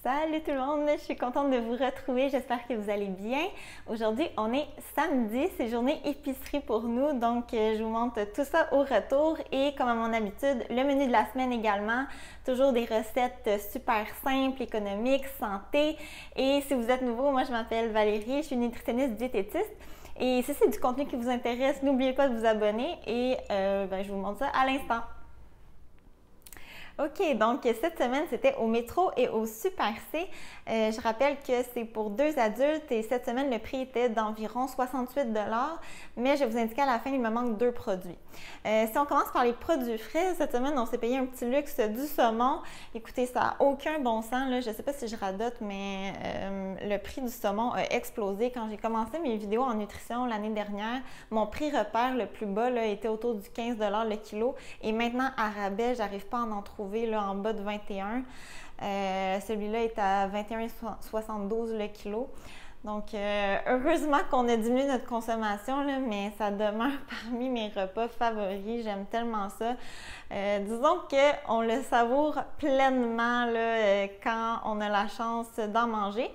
Salut tout le monde, je suis contente de vous retrouver, j'espère que vous allez bien. Aujourd'hui, on est samedi, c'est journée épicerie pour nous, donc je vous montre tout ça au retour et comme à mon habitude, le menu de la semaine également, toujours des recettes super simples, économiques, santé. Et si vous êtes nouveau, moi je m'appelle Valérie, je suis nutritionniste diététiste. Et si c'est du contenu qui vous intéresse, n'oubliez pas de vous abonner et je vous montre ça à l'instant. OK, donc cette semaine, c'était au métro et au Super C. Je rappelle que c'est pour 2 adultes et cette semaine, le prix était d'environ 68 $, mais je vais vous indiquer à la fin, il me manque 2 produits. Si on commence par les produits frais, cette semaine, on s'est payé un petit luxe du saumon. Écoutez, ça n'a aucun bon sens, là. Je ne sais pas si je radote, mais le prix du saumon a explosé. Quand j'ai commencé mes vidéos en nutrition l'année dernière, mon prix repère le plus bas là, était autour du 15 $ le kilo et maintenant, à rabais, j'arrive pas à en trouver là, en bas de 21. Celui-là est à 21,72 le kilo. Donc, heureusement qu'on a diminué notre consommation, là, mais ça demeure parmi mes repas favoris. J'aime tellement ça. Disons qu'on le savoure pleinement là, quand on a la chance d'en manger.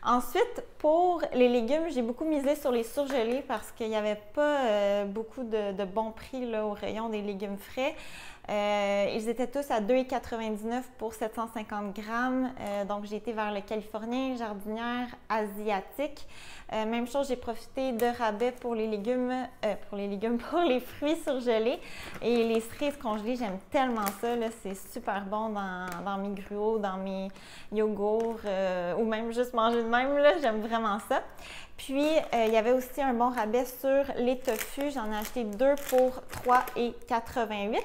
Ensuite, pour les légumes, j'ai beaucoup misé sur les surgelés parce qu'il n'y avait pas beaucoup de bons prix là, au rayon des légumes frais. Ils étaient tous à 2,99 $ pour 750 grammes. Donc, j'ai été vers le californien, jardinière, asiatique. Même chose, j'ai profité de rabais pour les légumes, pour les fruits surgelés. Et les cerises congelées, j'aime tellement ça. C'est super bon dans mes gruaux, dans mes yogourts ou même juste manger de même. J'aime vraiment ça. Puis, il y avait aussi un bon rabais sur les tofu. J'en ai acheté 2 pour 3,88 $.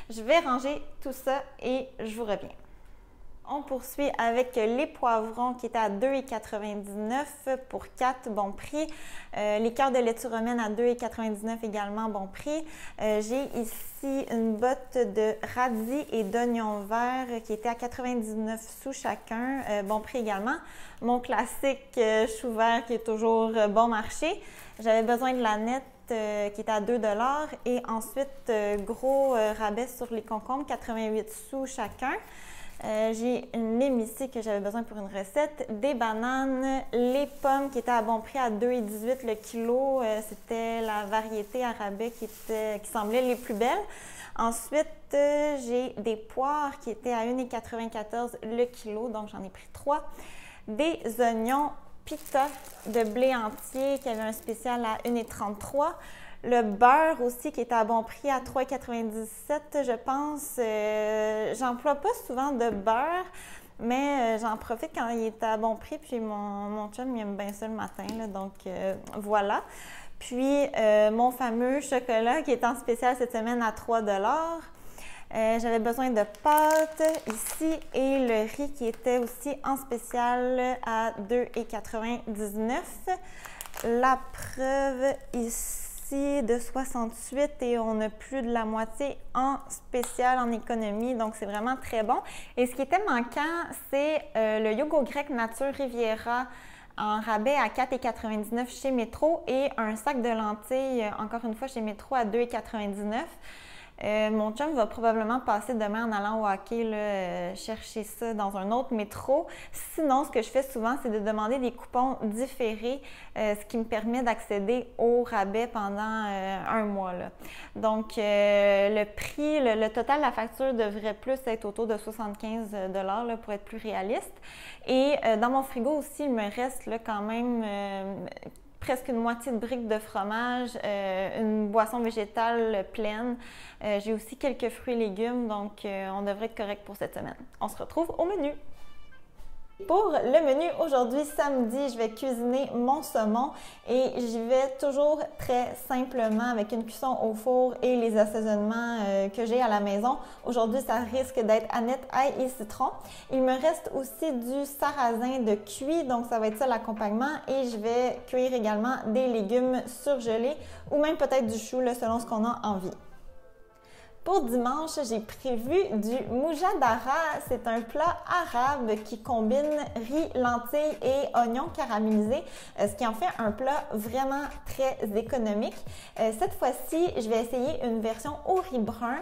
Je vais ranger tout ça et je vous reviens. On poursuit avec les poivrons qui étaient à 2,99 $ pour 4, bon prix. Les cœurs de laitue romaine à 2,99 $ également, bon prix. J'ai ici une botte de radis et d'oignons verts qui était à 99 sous chacun, bon prix également. Mon classique chou vert qui est toujours bon marché. J'avais besoin de la nette qui était à 2 $ et ensuite gros rabais sur les concombres, 88 sous chacun. J'ai une lime ici que j'avais besoin pour une recette, des bananes, les pommes qui étaient à bon prix à 2,18 $ le kilo. C'était la variété à rabais qui semblait les plus belles. Ensuite, j'ai des poires qui étaient à 1,94 $ le kilo, donc j'en ai pris 3. Des oignons pita de blé entier qui avait un spécial à 1,33 $. Le beurre aussi qui était à bon prix à 3,97 $, je pense. J'emploie pas souvent de beurre, mais j'en profite quand il est à bon prix. Puis mon chum, il aime bien ça le matin, là, donc voilà. Puis mon fameux chocolat qui est en spécial cette semaine à 3 $. J'avais besoin de pâtes ici et le riz qui était aussi en spécial à 2,99 $. La preuve ici de 68 et on a plus de la moitié en spécial en économie, donc c'est vraiment très bon. Et ce qui était manquant, c'est le yogourt grec nature Riviera en rabais à 4,99 $ chez Métro et un sac de lentilles, encore une fois chez Métro à 2,99 $. Mon chum va probablement passer demain en allant au hockey là, chercher ça dans un autre métro. Sinon, ce que je fais souvent, c'est de demander des coupons différés, ce qui me permet d'accéder au rabais pendant un mois. Là. Donc, le prix, le total de la facture devrait plus être autour de 75 $ là, pour être plus réaliste. Et dans mon frigo aussi, il me reste là, quand même presque une moitié de briques de fromage, une boisson végétale pleine. J'ai aussi quelques fruits et légumes, donc on devrait être correct pour cette semaine. On se retrouve au menu. Pour le menu aujourd'hui, samedi, je vais cuisiner mon saumon et j'y vais toujours très simplement avec une cuisson au four et les assaisonnements que j'ai à la maison. Aujourd'hui, ça risque d'être aneth, ail et citron. Il me reste aussi du sarrasin de cuit, donc ça va être ça l'accompagnement et je vais cuire également des légumes surgelés ou même peut-être du chou là, selon ce qu'on a envie. Pour dimanche, j'ai prévu du moujadara. C'est un plat arabe qui combine riz, lentilles et oignons caramélisés, ce qui en fait un plat vraiment très économique. Cette fois-ci, je vais essayer une version au riz brun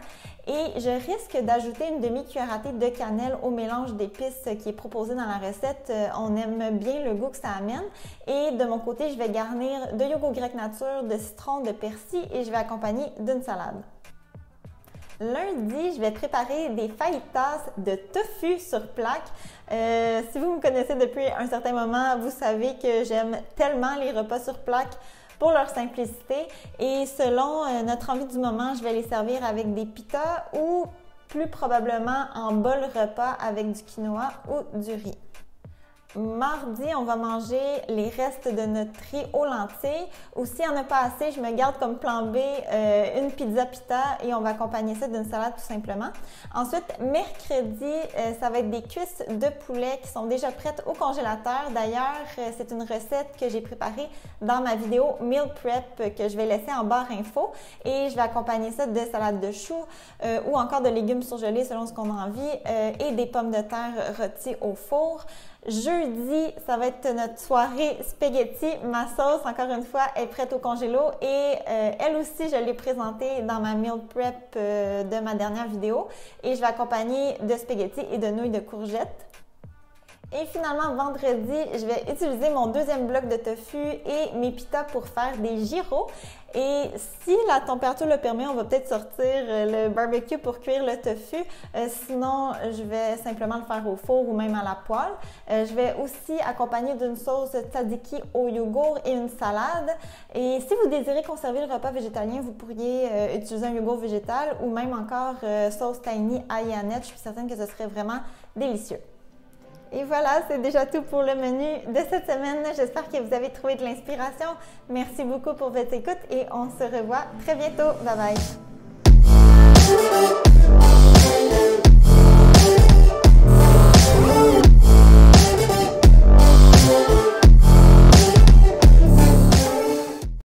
et je risque d'ajouter une demi-cuillère à thé de cannelle au mélange d'épices qui est proposé dans la recette. On aime bien le goût que ça amène. Et de mon côté, je vais garnir de yogourt grec nature, de citron, de persil et je vais accompagner d'une salade. Lundi, je vais préparer des fajitas de tofu sur plaque. Si vous me connaissez depuis un certain moment, vous savez que j'aime tellement les repas sur plaque pour leur simplicité. Et selon notre envie du moment, je vais les servir avec des pitas ou plus probablement en bol repas avec du quinoa ou du riz. Mardi, on va manger les restes de notre riz aux lentilles. Ou s'il n'y en a pas assez, je me garde comme plan B une pizza pita et on va accompagner ça d'une salade tout simplement. Ensuite, mercredi, ça va être des cuisses de poulet qui sont déjà prêtes au congélateur. D'ailleurs, c'est une recette que j'ai préparée dans ma vidéo Meal Prep que je vais laisser en barre info. Et je vais accompagner ça de salade de choux ou encore de légumes surgelés selon ce qu'on a envie et des pommes de terre rôties au four. Jeudi, ça va être notre soirée spaghetti. Ma sauce, encore une fois, est prête au congélo et elle aussi, je l'ai présentée dans ma meal prep de ma dernière vidéo. Et je vais accompagner de spaghetti et de nouilles de courgettes. Et finalement, vendredi, je vais utiliser mon deuxième bloc de tofu et mes pitas pour faire des gyros. Et si la température le permet, on va peut-être sortir le barbecue pour cuire le tofu. Sinon, je vais simplement le faire au four ou même à la poêle. Je vais aussi accompagner d'une sauce tzatziki au yogourt et une salade. Et si vous désirez conserver le repas végétalien, vous pourriez utiliser un yogourt végétal ou même encore sauce tahini ail et aneth. Je suis certaine que ce serait vraiment délicieux. Et voilà, c'est déjà tout pour le menu de cette semaine. J'espère que vous avez trouvé de l'inspiration. Merci beaucoup pour votre écoute et on se revoit très bientôt. Bye bye!